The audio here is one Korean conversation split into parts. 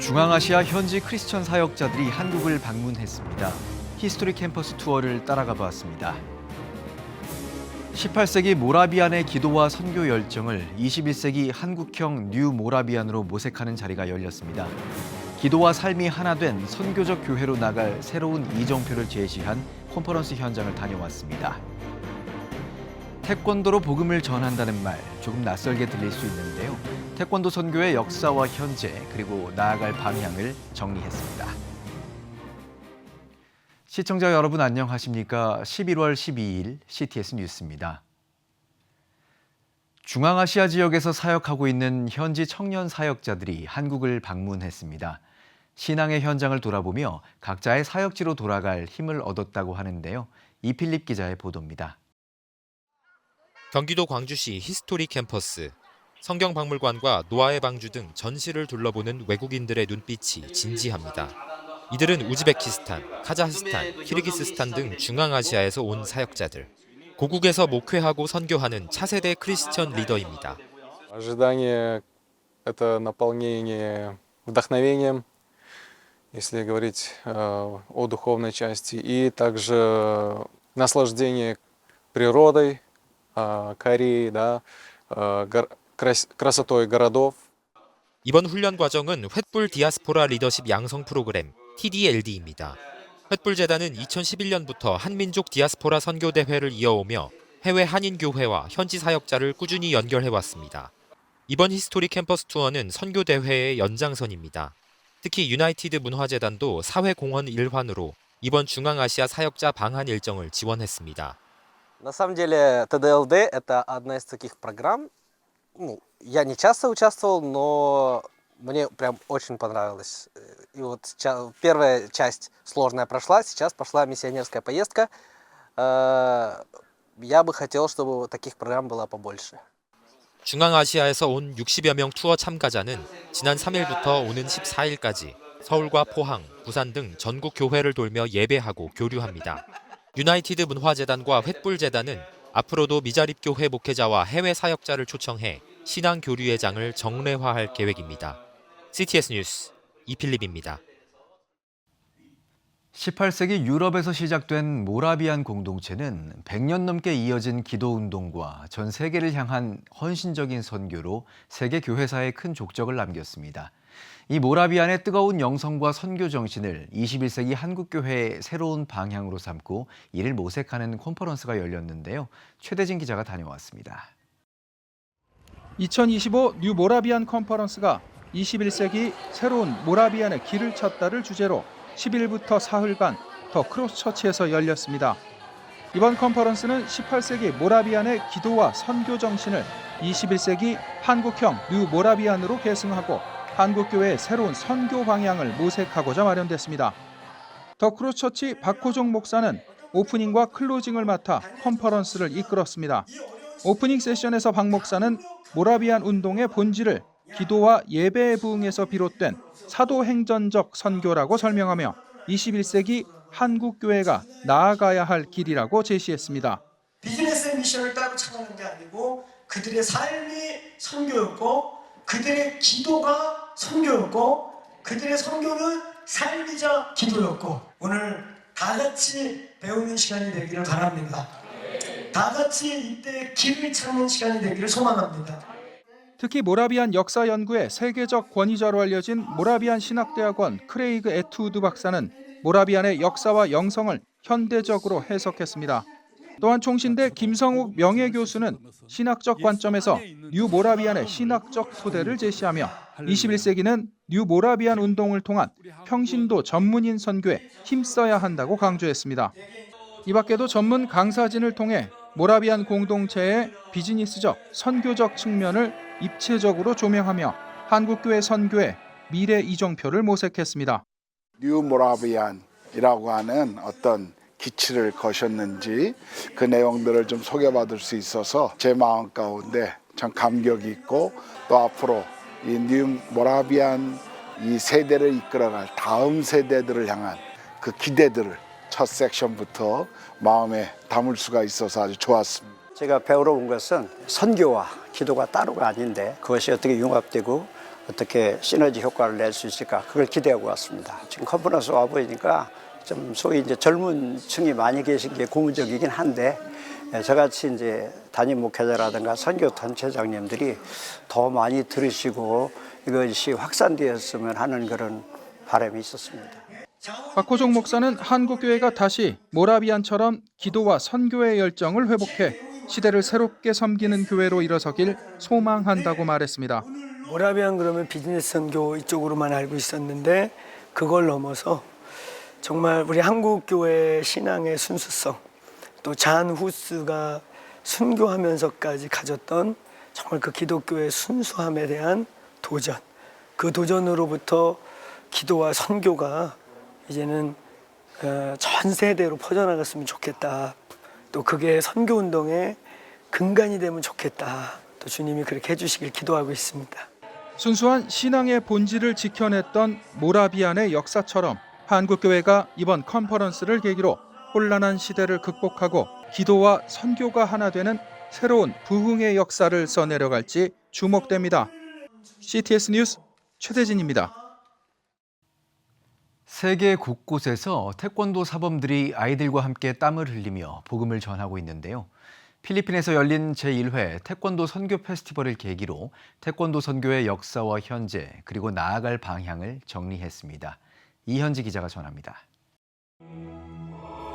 중앙아시아 현지 크리스천 사역자들이 한국을 방문했습니다. 히스토리 캠퍼스 투어를 따라가 보았습니다. 18세기 모라비안의 기도와 선교 열정을 21세기 한국형 뉴 모라비안으로 모색하는 자리가 열렸습니다. 기도와 삶이 하나 된 선교적 교회로 나갈 새로운 이정표를 제시한 컨퍼런스 현장을 다녀왔습니다. 태권도로 복음을 전한다는 말, 조금 낯설게 들릴 수 있는데요. 태권도 선교의 역사와 현재, 그리고 나아갈 방향을 정리했습니다. 시청자 여러분 안녕하십니까? 11월 12일 CTS 뉴스입니다. 중앙아시아 지역에서 사역하고 있는 현지 청년 사역자들이 한국을 방문했습니다. 신앙의 현장을 돌아보며 각자의 사역지로 돌아갈 힘을 얻었다고 하는데요. 이필립 기자의 보도입니다. 경기도 광주시 히스토리 캠퍼스, 성경박물관과 노아의 방주 등 전시를 둘러보는 외국인들의 눈빛이 진지합니다. 이들은 우즈베키스탄, 카자흐스탄, 키르기스스탄 등 중앙아시아에서 온 사역자들. 고국에서 목회하고 선교하는 차세대 크리스천 리더입니다. Ожидание – это наполнение вдохновением, если говорить о духовной части, и также наслаждение природой Кореи, да, красотой городов. 이번 훈련 과정은 횃불 디아스포라 리더십 양성 프로그램 TDLD입니다. 횃불재단은 2011년부터 한민족 디아스포라 선교대회를 이어오며 해외 한인교회와 현지 사역자를 꾸준히 연결해왔습니다. 이번 히스토리 캠퍼스 투어는 선교대회의 연장선입니다. 특히 유나이티드 문화재단도 사회공헌 일환으로 이번 중앙아시아 사역자 방한 일정을 지원했습니다. На самом деле ТДЛД – это одна из таких программ. Я не часто участвовал, но мне прям очень понравилось. И вот первая часть сложная прошла, сейчас пошла миссионерская поездка. Я бы хотел, чтобы таких программ было побольше. 중앙아시아에서 온 60여 명 투어 참가자는 지난 3일부터 오는 14일까지 서울과 포항, 부산 등 전국 교회를 돌며 예배하고 교류합니다. 유나이티드 문화재단과 횃불재단은 앞으로도 미자립교회 목회자와 해외 사역자를 초청해 신앙 교류의 장을 정례화할 계획입니다. CTS 뉴스 이필립입니다. 18세기 유럽에서 시작된 모라비안 공동체는 100년 넘게 이어진 기도운동과 전 세계를 향한 헌신적인 선교로 세계 교회사에 큰 족적을 남겼습니다. 이 모라비안의 뜨거운 영성과 선교 정신을 21세기 한국교회의 새로운 방향으로 삼고 이를 모색하는 컨퍼런스가 열렸는데요. 최대진 기자가 다녀왔습니다. 2025 뉴 모라비안 컨퍼런스가 21세기 새로운 모라비안의 길을 찾다를 주제로 10일부터 사흘간 더 크로스처치에서 열렸습니다. 이번 컨퍼런스는 18세기 모라비안의 기도와 선교 정신을 21세기 한국형 뉴 모라비안으로 계승하고 한국교회의 새로운 선교 방향을 모색하고자 마련됐습니다. 더 크로스처치 박호종 목사는 오프닝과 클로징을 맡아 컨퍼런스를 이끌었습니다. 오프닝 세션에서 박 목사는 모라비안 운동의 본질을 기도와 예배의 부흥에서 비롯된 사도행전적 선교라고 설명하며 21세기 한국교회가 나아가야 할 길이라고 제시했습니다. 비즈니스의 미션을 따로 찾아가는 게 아니고 그들의 삶이 선교였고 그들의 기도가 선교였고 그들의 선교는 삶이자 기도였고 오늘 다 같이 배우는 시간이 되기를 바랍니다. 다 같이 이때 길을 찾는 시간이 되기를 소망합니다. 특히 모라비안 역사 연구의 세계적 권위자로 알려진 모라비안 신학대학원 크레이그 에투우드 박사는 모라비안의 역사와 영성을 현대적으로 해석했습니다. 또한 총신대 김성욱 명예교수는 신학적 관점에서 뉴 모라비안의 신학적 토대를 제시하며 21세기는 뉴 모라비안 운동을 통한 평신도 전문인 선교에 힘써야 한다고 강조했습니다. 이 밖에도 전문 강사진을 통해 모라비안 공동체의 비즈니스적, 선교적 측면을 입체적으로 조명하며 한국교회 선교의 미래 이정표를 모색했습니다. 뉴 모라비안이라고 하는 어떤 기치를 거셨는지 그 내용들을 좀 소개받을 수 있어서 제 마음 가운데 참 감격이 있고 또 앞으로 이 뉴 모라비안 이 세대를 이끌어갈 다음 세대들을 향한 그 기대들을 첫 섹션부터 마음에 담을 수가 있어서 아주 좋았습니다. 제가 배우러 온 것은 선교와 기도가 따로가 아닌데 그것이 어떻게 융합되고 어떻게 시너지 효과를 낼 수 있을까 그걸 기대하고 왔습니다. 지금 컨퍼런스 와 보니까 좀 소위 이제 젊은 층이 많이 계신 게 고무적이긴 한데 저같이 이제 담임 목회자라든가 선교 단체장님들이 더 많이 들으시고 이것이 확산되었으면 하는 그런 바람이 있었습니다. 박호종 목사는 한국교회가 다시 모라비안처럼 기도와 선교의 열정을 회복해 시대를 새롭게 섬기는 교회로 일어서길 소망한다고 말했습니다. 모라비안 그러면 비즈니스 선교 이쪽으로만 알고 있었는데 그걸 넘어서 정말 우리 한국 교회 신앙의 순수성, 또 잔 후스가 순교하면서까지 가졌던 정말 그 기독교의 순수함에 대한 도전, 그 도전으로부터 기도와 선교가 이제는 전 세대로 퍼져나갔으면 좋겠다. 또 그게 선교운동의 근간이 되면 좋겠다. 또 주님이 그렇게 해주시길 기도하고 있습니다. 순수한 신앙의 본질을 지켜냈던 모라비안의 역사처럼 한국교회가 이번 컨퍼런스를 계기로 혼란한 시대를 극복하고 기도와 선교가 하나 되는 새로운 부흥의 역사를 써내려갈지 주목됩니다. CTS 뉴스 최대진입니다. 세계 곳곳에서 태권도 사범들이 아이들과 함께 땀을 흘리며 복음을 전하고 있는데요. 필리핀에서 열린 제1회 태권도 선교 페스티벌을 계기로 태권도 선교의 역사와 현재 그리고 나아갈 방향을 정리했습니다. 이현지 기자가 전합니다.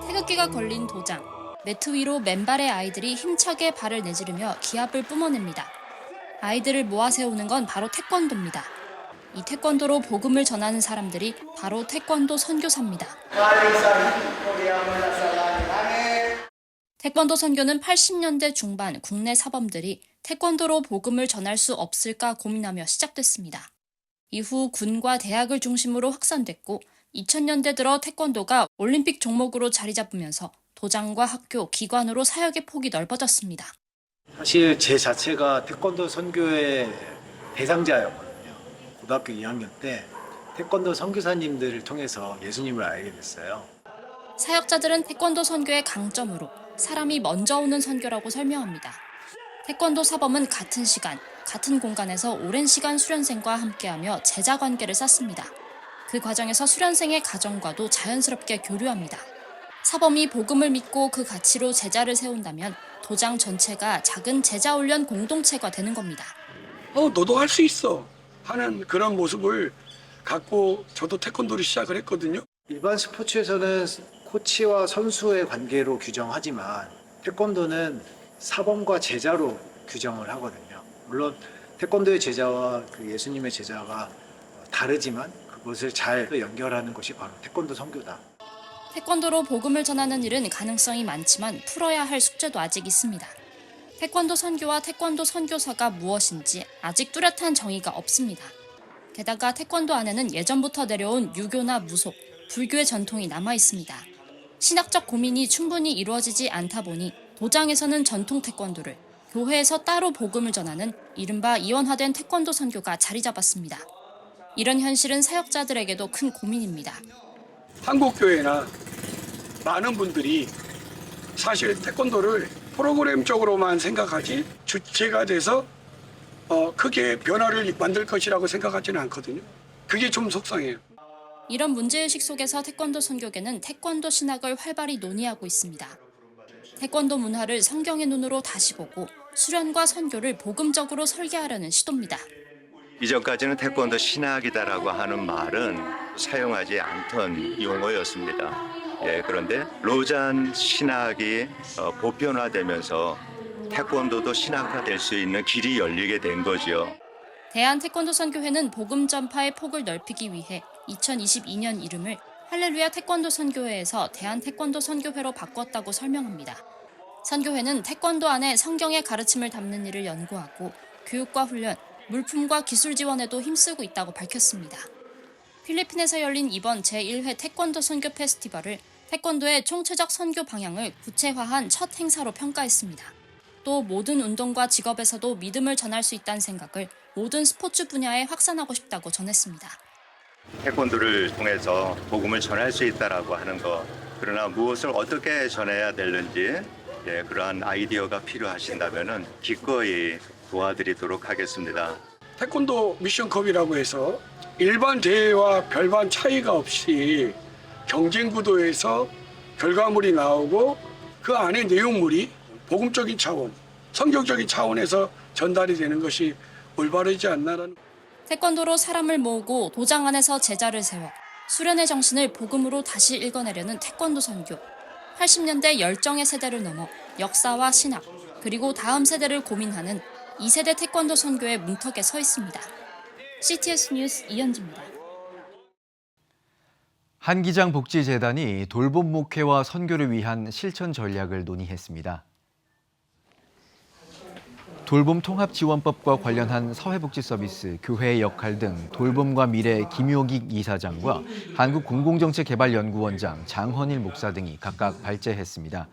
태극기가 걸린 도장, 매트 위로 맨발의 아이들이 힘차게 발을 내지르며 기합을 뿜어냅니다. 아이들을 모아 세우는 건 바로 태권도입니다. 이 태권도로 복음을 전하는 사람들이 바로 태권도 선교사입니다. 태권도 선교는 80년대 중반 국내 사범들이 태권도로 복음을 전할 수 없을까 고민하며 시작됐습니다. 이후 군과 대학을 중심으로 확산됐고 2000년대 들어 태권도가 올림픽 종목으로 자리 잡으면서 도장과 학교, 기관으로 사역의 폭이 넓어졌습니다. 사실 제 자체가 태권도 선교의 대상자였거든요. 고등학교 2학년 때 태권도 선교사님들을 통해서 예수님을 알게 됐어요. 사역자들은 태권도 선교의 강점으로 사람이 먼저 오는 선교라고 설명합니다. 태권도 사범은 같은 시간, 같은 공간에서 오랜 시간 수련생과 함께하며 제자 관계를 쌓습니다. 그 과정에서 수련생의 가정과도 자연스럽게 교류합니다. 사범이 복음을 믿고 그 가치로 제자를 세운다면 도장 전체가 작은 제자 훈련 공동체가 되는 겁니다. 너도 할 수 있어 하는 그런 모습을 갖고 저도 태권도를 시작을 했거든요. 일반 스포츠에서는 코치와 선수의 관계로 규정하지만 태권도는 사범과 제자로 규정을 하거든요. 물론 태권도의 제자와 그 예수님의 제자가 다르지만 그것을 잘 연결하는 것이 바로 태권도 선교다. 태권도로 복음을 전하는 일은 가능성이 많지만 풀어야 할 숙제도 아직 있습니다. 태권도 선교와 태권도 선교사가 무엇인지 아직 뚜렷한 정의가 없습니다. 게다가 태권도 안에는 예전부터 내려온 유교나 무속, 불교의 전통이 남아 있습니다. 신학적 고민이 충분히 이루어지지 않다 보니 도장에서는 전통 태권도를, 교회에서 따로 복음을 전하는 이른바 이원화된 태권도 선교가 자리 잡았습니다. 이런 현실은 사역자들에게도 큰 고민입니다. 한국교회나 많은 분들이 사실 태권도를 프로그램적으로만 생각하지 주체가 돼서 크게 변화를 만들 것이라고 생각하지는 않거든요. 그게 좀 속상해요. 이런 문제의식 속에서 태권도 선교계는 태권도 신학을 활발히 논의하고 있습니다. 태권도 문화를 성경의 눈으로 다시 보고 수련과 선교를 복음적으로 설계하려는 시도입니다. 이전까지는 태권도 신학이다라고 하는 말은 사용하지 않던 용어였습니다. 그런데 로잔 신학이 보편화되면서 태권도도 신학화될 수 있는 길이 열리게 된 거죠. 대한태권도선교회는 복음 전파의 폭을 넓히기 위해 2022년 이름을 할렐루야 태권도 선교회에서 대한태권도 선교회로 바꿨다고 설명합니다. 선교회는 태권도 안에 성경의 가르침을 담는 일을 연구하고 교육과 훈련, 물품과 기술 지원에도 힘쓰고 있다고 밝혔습니다. 필리핀에서 열린 이번 제1회 태권도 선교 페스티벌을 태권도의 총체적 선교 방향을 구체화한 첫 행사로 평가했습니다. 또 모든 운동과 직업에서도 믿음을 전할 수 있다는 생각을 모든 스포츠 분야에 확산하고 싶다고 전했습니다. 태권도를 통해서 복음을 전할 수 있다라고 하는 것, 그러나 무엇을 어떻게 전해야 되는지 그러한 아이디어가 필요하신다면 기꺼이 도와드리도록 하겠습니다. 태권도 미션컵이라고 해서 일반 대회와 별반 차이가 없이 경쟁 구도에서 결과물이 나오고 그 안에 내용물이 복음적인 차원, 성경적인 차원에서 전달이 되는 것이 올바르지 않나라는. 태권도로 사람을 모으고 도장 안에서 제자를 세워 수련의 정신을 복음으로 다시 읽어내려는 태권도 선교. 80년대 열정의 세대를 넘어 역사와 신학, 그리고 다음 세대를 고민하는 2세대 태권도 선교의 문턱에 서 있습니다. CTS 뉴스 이현주입니다. 한기장 복지재단이 돌봄 목회와 선교를 위한 실천 전략을 논의했습니다. 돌봄 통합지원법과 관련한 사회복지 서비스, 교회의 역할 등 돌봄과 미래 김효익 이사장과 한국공공정책개발연구원장 장헌일 목사 등이 각각 발제했습니다.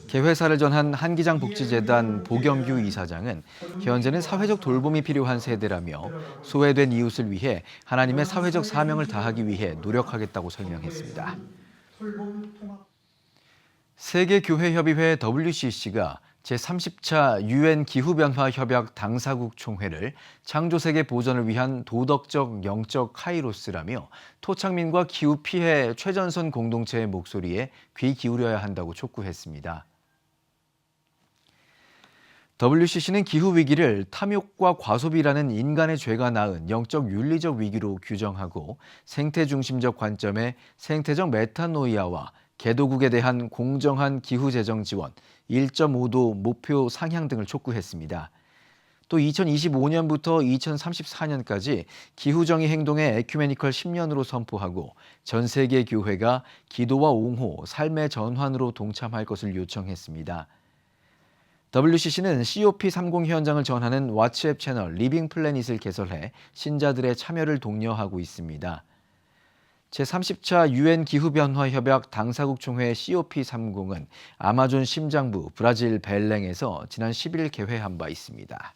개회사를 전한 한기장 복지재단 보경규 이사장은 현재는 사회적 돌봄이 필요한 세대라며 소외된 이웃을 위해 하나님의 사회적 사명을 다하기 위해 노력하겠다고 설명했습니다. 세계교회협의회 WCC가 제30차 UN 기후변화협약 당사국 총회를 창조세계 보전을 위한 도덕적, 영적 카이로스라며 토착민과 기후피해 최전선 공동체의 목소리에 귀 기울여야 한다고 촉구했습니다. WCC는 기후위기를 탐욕과 과소비라는 인간의 죄가 낳은 영적 윤리적 위기로 규정하고 생태중심적 관점의 생태적 메타노이아와 개도국에 대한 공정한 기후재정 지원, 1.5도 목표 상향 등을 촉구했습니다. 또 2025년부터 2034년까지 기후정의 행동의 에큐메니컬 10년으로 선포하고 전 세계 교회가 기도와 옹호, 삶의 전환으로 동참할 것을 요청했습니다. WCC는 COP30 현장을 전하는 왓츠앱 채널 리빙 플래닛을 개설해 신자들의 참여를 독려하고 있습니다. 제30차 UN 기후변화협약 당사국 총회 COP30은 아마존 심장부 브라질 벨랭에서 지난 10일 개회한 바 있습니다.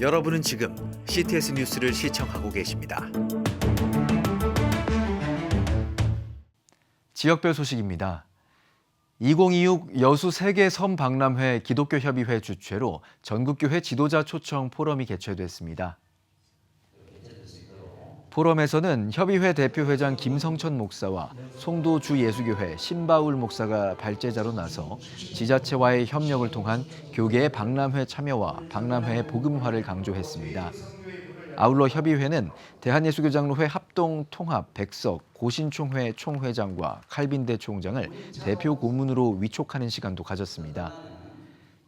여러분은 지금 CTS 뉴스를 시청하고 계십니다. 지역별 소식입니다. 2026 여수 세계 섬 박람회 기독교협의회 주최로 전국교회 지도자 초청 포럼이 개최됐습니다. 포럼에서는 협의회 대표회장 김성천 목사와 송도 주예수교회 신바울 목사가 발제자로 나서 지자체와의 협력을 통한 교계의 박람회 참여와 박람회의 복음화를 강조했습니다. 아울러 협의회는 대한예수교장로회 합동 통합 백석 고신총회 총회장과 칼빈대 총장을 대표 고문으로 위촉하는 시간도 가졌습니다.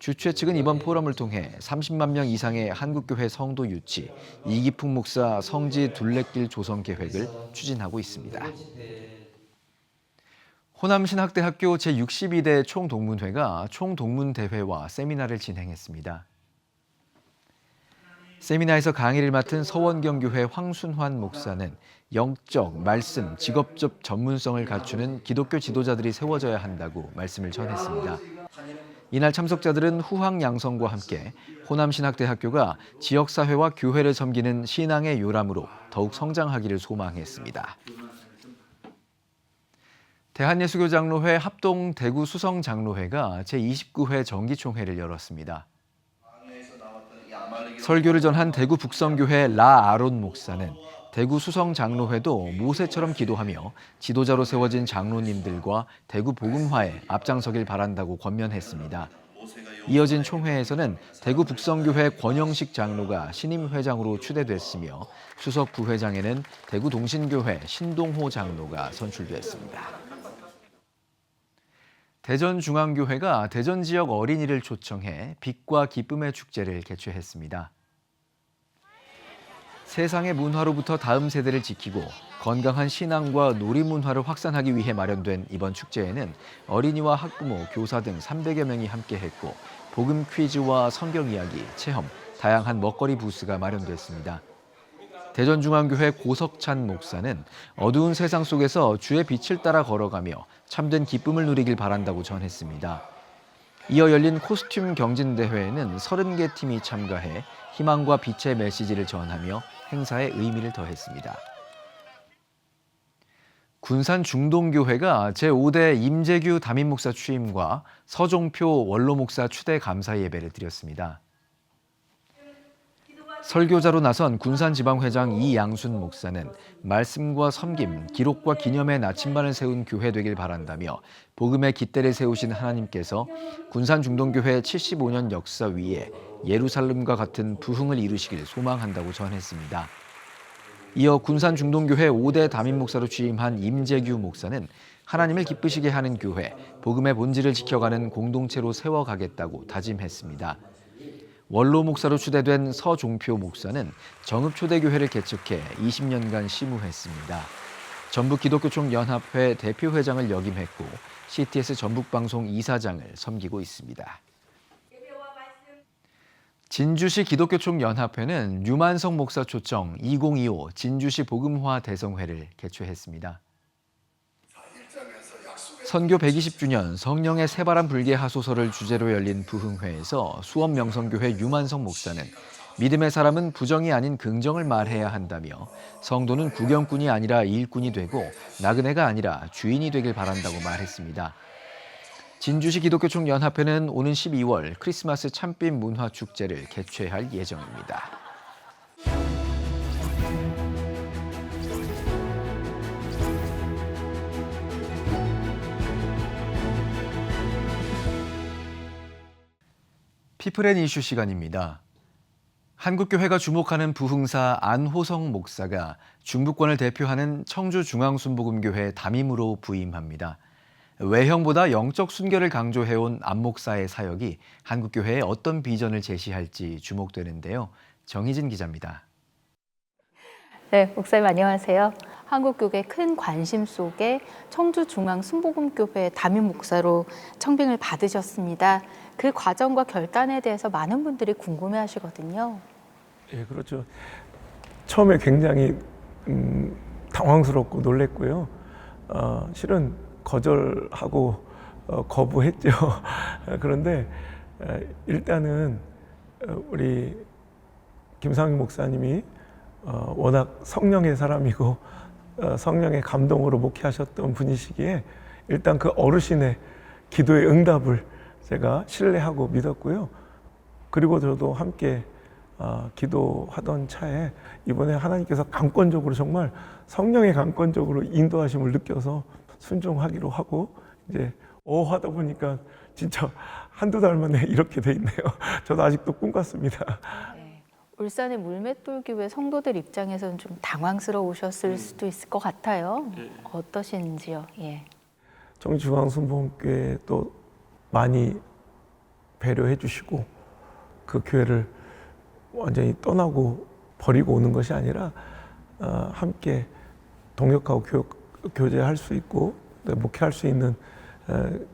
주최 측은 이번 포럼을 통해 30만 명 이상의 한국교회 성도 유치, 이기풍 목사 성지 둘레길 조성 계획을 추진하고 있습니다. 호남신학대학교 제62대 총동문회가 총동문대회와 세미나를 진행했습니다. 세미나에서 강의를 맡은 서원경교회 황순환 목사는 영적, 말씀, 직업적 전문성을 갖추는 기독교 지도자들이 세워져야 한다고 말씀을 전했습니다. 이날 참석자들은 후황양성과 함께 호남신학대학교가 지역사회와 교회를 섬기는 신앙의 요람으로 더욱 성장하기를 소망했습니다. 대한예수교장로회 합동 대구 수성장로회가 제29회 정기총회를 열었습니다. 설교를 전한 대구 북성교회 라아론 목사는 대구 수성장로회도 모세처럼 기도하며 지도자로 세워진 장로님들과 대구 복음화에 앞장서길 바란다고 권면했습니다. 이어진 총회에서는 대구 북성교회 권영식 장로가 신임 회장으로 추대됐으며 수석 부회장에는 대구 동신교회 신동호 장로가 선출됐습니다. 대전중앙교회가 대전 지역 어린이를 초청해 빛과 기쁨의 축제를 개최했습니다. 세상의 문화로부터 다음 세대를 지키고 건강한 신앙과 놀이문화를 확산하기 위해 마련된 이번 축제에는 어린이와 학부모, 교사 등 300여 명이 함께했고 복음 퀴즈와 성경 이야기, 체험, 다양한 먹거리 부스가 마련됐습니다. 대전중앙교회 고석찬 목사는 어두운 세상 속에서 주의 빛을 따라 걸어가며 참된 기쁨을 누리길 바란다고 전했습니다. 이어 열린 코스튬 경진대회에는 30개 팀이 참가해 희망과 빛의 메시지를 전하며 행사에 의미를 더했습니다. 군산 중동교회가 제5대 임재규 담임목사 취임과 서종표 원로목사 추대 감사 예배를 드렸습니다. 설교자로 나선 군산지방회장 이양순 목사는 말씀과 섬김, 기록과 기념의 나침반을 세운 교회 되길 바란다며 복음의 깃대를 세우신 하나님께서 군산중동교회 75년 역사 위에 예루살렘과 같은 부흥을 이루시길 소망한다고 전했습니다. 이어 군산중동교회 5대 담임 목사로 취임한 임재규 목사는 하나님을 기쁘시게 하는 교회, 복음의 본질을 지켜가는 공동체로 세워가겠다고 다짐했습니다. 원로 목사로 추대된 서종표 목사는 정읍초대교회를 개척해 20년간 심우했습니다. 전북기독교총연합회 대표회장을 역임했고 CTS 전북방송 이사장을 섬기고 있습니다. 진주시 기독교총연합회는 류만성 목사 초청 2025 진주시 복음화 대성회를 개최했습니다. 선교 120주년 성령의 새바람 불게 하소서를 주제로 열린 부흥회에서 수원명성교회 류만성 목사는 믿음의 사람은 부정이 아닌 긍정을 말해야 한다며 성도는 구경꾼이 아니라 일꾼이 되고 나그네가 아니라 주인이 되길 바란다고 말했습니다. 진주시 기독교총연합회는 오는 12월 크리스마스 참빛 문화축제를 개최할 예정입니다. 피플앤 이슈 시간입니다. 한국교회가 주목하는 부흥사 안호성 목사가 중부권을 대표하는 청주중앙순복음교회 담임으로 부임합니다. 외형보다 영적 순결을 강조해온 안 목사의 사역이 한국교회에 어떤 비전을 제시할지 주목되는데요. 정희진 기자입니다. 네, 목사님 안녕하세요. 한국교회 큰 관심 속에 청주중앙순복음교회 담임 목사로 청빙을 받으셨습니다. 그 과정과 결단에 대해서 많은 분들이 궁금해하시거든요. 예, 그렇죠. 처음에 굉장히 당황스럽고 놀랬고요. 실은 거절하고 거부했죠. 그런데 일단은 우리 김상희 목사님이 워낙 성령의 사람이고 성령의 감동으로 목회하셨던 분이시기에 일단 그 어르신의 기도의 응답을 제가 신뢰하고 믿었고요. 그리고 저도 함께 기도하던 차에 이번에 하나님께서 강권적으로 정말 성령의 강권적으로 인도하심을 느껴서 순종하기로 하고 이제 하다 보니까 진짜 한두 달 만에 이렇게 돼 있네요. 저도 아직도 꿈 같습니다. 네. 울산의 물맷돌교회 성도들 입장에서는 좀 당황스러우셨을 수도 있을 것 같아요. 어떠신지요? 예. 청주중앙순복음교회 또 많이 배려해 주시고 그 교회를 완전히 떠나고 버리고 오는 것이 아니라 함께 동역하고 교제할 수 있고 목회할 수 있는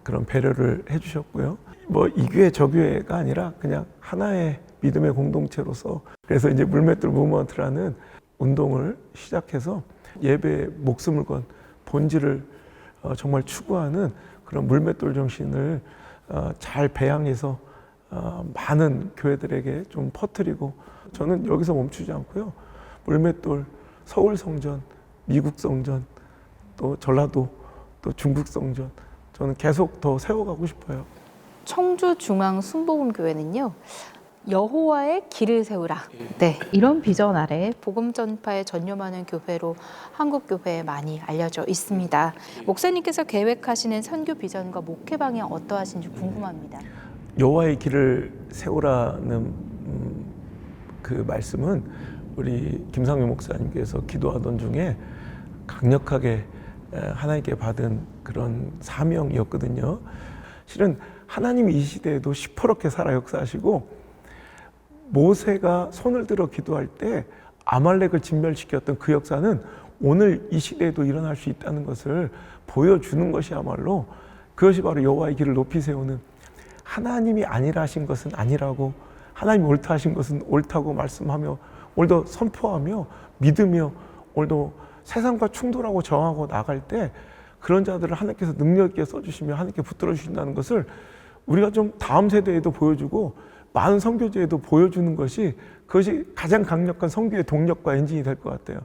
그런 배려를 해주셨고요. 뭐 이 교회 저 교회가 아니라 그냥 하나의 믿음의 공동체로서 그래서 이제 물맷돌 무브먼트라는 운동을 시작해서 예배에 목숨을 건 본질을 정말 추구하는 그런 물맷돌 정신을 잘 배양해서 많은 교회들에게 좀 퍼뜨리고 저는 여기서 멈추지 않고요. 물맷돌 서울 성전, 미국 성전, 또 전라도, 또 중국 성전 저는 계속 더 세워가고 싶어요. 청주중앙순복음교회는요. 여호와의 길을 세우라. 네, 이런 비전 아래 복음 전파에 전념하는 교회로 한국 교회에 많이 알려져 있습니다. 목사님께서 계획하시는 선교 비전과 목회 방향 어떠하신지 궁금합니다. 여호와의 길을 세우라는 그 말씀은 우리 김상규 목사님께서 기도하던 중에 강력하게 하나님께 받은 그런 사명이었거든요. 실은 하나님이 이 시대에도 시퍼렇게 살아 역사하시고 모세가 손을 들어 기도할 때 아말렉을 진멸시켰던 그 역사는 오늘 이 시대에도 일어날 수 있다는 것을 보여주는 것이야말로 그것이 바로 여호와의 길을 높이 세우는 하나님이 아니라 하신 것은 아니라고 하나님이 옳다 하신 것은 옳다고 말씀하며 오늘도 선포하며 믿으며 오늘도 세상과 충돌하고 저항하고 나갈 때 그런 자들을 하나님께서 능력 있게 써주시며 하나님께 붙들어 주신다는 것을 우리가 좀 다음 세대에도 보여주고 많은 선교지에도 보여주는 것이 그것이 가장 강력한 선교의 동력과 엔진이 될 것 같아요.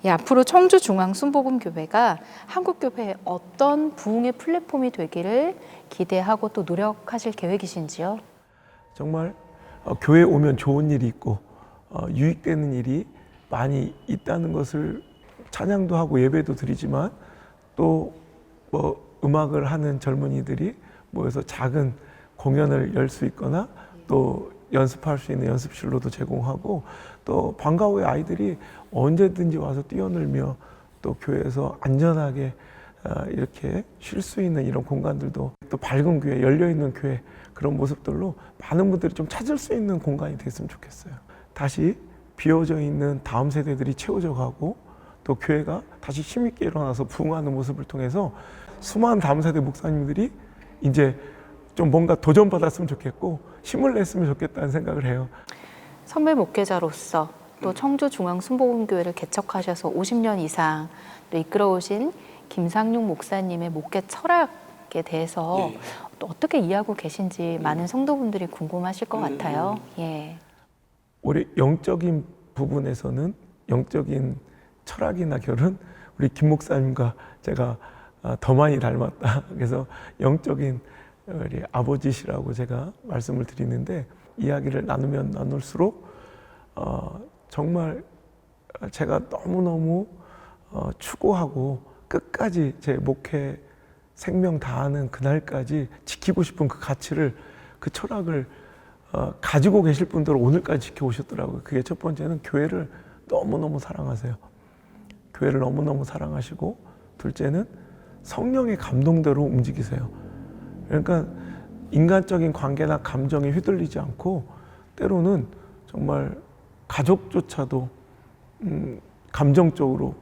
예, 앞으로 청주중앙순복음교회가 한국교회에 어떤 부흥의 플랫폼이 되기를 기대하고 또 노력하실 계획이신지요? 정말 교회에 오면 좋은 일이 있고 유익되는 일이 많이 있다는 것을 찬양도 하고 예배도 드리지만 또 뭐 음악을 하는 젊은이들이 모여서 작은 공연을 열 수 있거나 또 연습할 수 있는 연습실로도 제공하고 또 방과 후에 아이들이 언제든지 와서 뛰어놀며 또 교회에서 안전하게 이렇게 쉴 수 있는 이런 공간들도 또 밝은 교회, 열려있는 교회 그런 모습들로 많은 분들이 좀 찾을 수 있는 공간이 됐으면 좋겠어요. 다시 비어져 있는 다음 세대들이 채워져 가고 또 교회가 다시 힘있게 일어나서 부흥하는 모습을 통해서 수많은 다음 세대 목사님들이 이제 좀 뭔가 도전받았으면 좋겠고 힘을 냈으면 좋겠다는 생각을 해요. 선배 목회자로서 또 청주중앙순복음교회를 개척하셔서 50년 이상 또 이끌어오신 김상용 목사님의 목회 철학에 대해서 또 어떻게 이해하고 계신지 많은 성도분들이 궁금하실 것 같아요. 예. 우리 영적인 부분에서는 영적인 철학이나 결은 우리 김 목사님과 제가 더 많이 닮았다. 그래서 영적인 우리 아버지시라고 제가 말씀을 드리는데 이야기를 나누면 나눌수록 정말 제가 너무너무 추구하고 끝까지 제 목회 생명 다하는 그날까지 지키고 싶은 그 가치를 그 철학을 가지고 계실 분들은 오늘까지 지켜오셨더라고요. 그게 첫 번째는 교회를 너무너무 사랑하세요. 교회를 너무너무 사랑하시고 둘째는 성령의 감동대로 움직이세요. 그러니까 인간적인 관계나 감정에 휘둘리지 않고 때로는 정말 가족조차도 감정적으로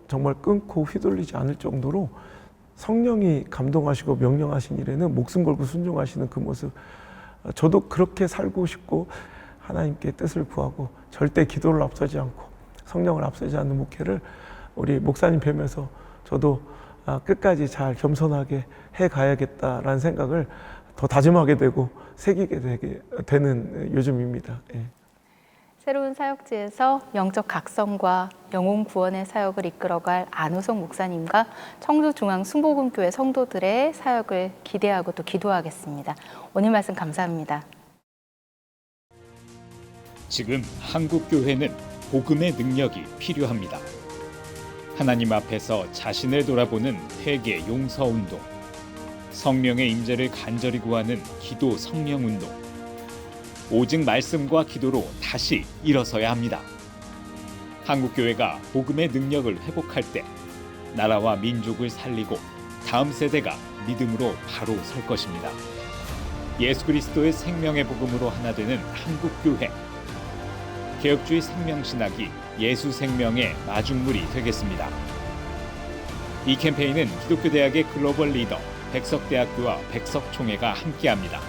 정말 끊고 휘둘리지 않을 정도로 성령이 감동하시고 명령하신 일에는 목숨 걸고 순종하시는 그 모습, 저도 그렇게 살고 싶고 하나님께 뜻을 구하고 절대 기도를 앞서지 않고 성령을 앞서지 않는 목회를 우리 목사님 뵈면서 저도 끝까지 잘 겸손하게 해가야겠다라는 생각을 더 다짐하게 되고 새기게 되는 요즘입니다. 예. 새로운 사역지에서 영적 각성과 영혼 구원의 사역을 이끌어갈 안우성 목사님과 청주중앙순복음교회 성도들의 사역을 기대하고 또 기도하겠습니다. 오늘 말씀 감사합니다. 지금 한국 교회는 복음의 능력이 필요합니다. 하나님 앞에서 자신을 돌아보는 회개 용서 운동, 성령의 임재를 간절히 구하는 기도 성령 운동, 오직 말씀과 기도로 다시 일어서야 합니다. 한국 교회가 복음의 능력을 회복할 때 나라와 민족을 살리고 다음 세대가 믿음으로 바로 설 것입니다. 예수 그리스도의 생명의 복음으로 하나 되는 한국 교회. 개혁주의 생명신학이 예수 생명의 마중물이 되겠습니다. 이 캠페인은 기독교대학의 글로벌 리더 백석대학교와 백석총회가 함께합니다.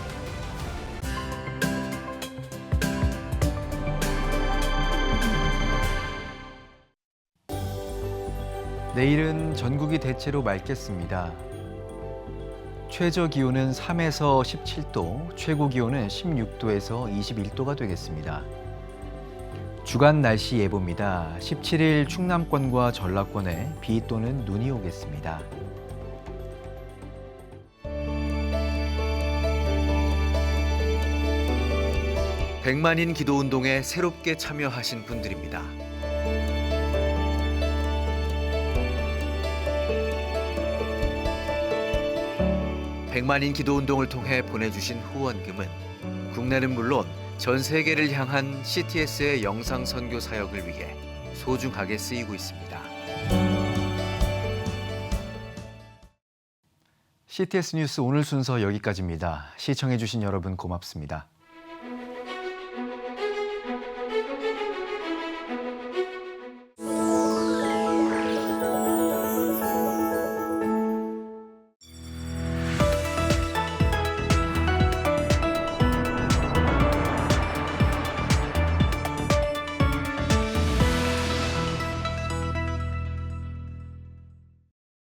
내일은 전국이 대체로 맑겠습니다. 최저 기온은 3에서 17도, 최고 기온은 16도에서 21도가 되겠습니다. 주간 날씨 예보입니다. 17일 충남권과 전라권에 비 또는 눈이 오겠습니다. 백만인 기도운동에 새롭게 참여하신 분들입니다. 백만인 기도운동을 통해 보내주신 후원금은 국내는 물론 전 세계를 향한 CTS의 영상 선교 사역을 위해 소중하게 쓰이고 있습니다. CTS 뉴스 오늘 순서 여기까지입니다. 시청해주신 여러분 고맙습니다.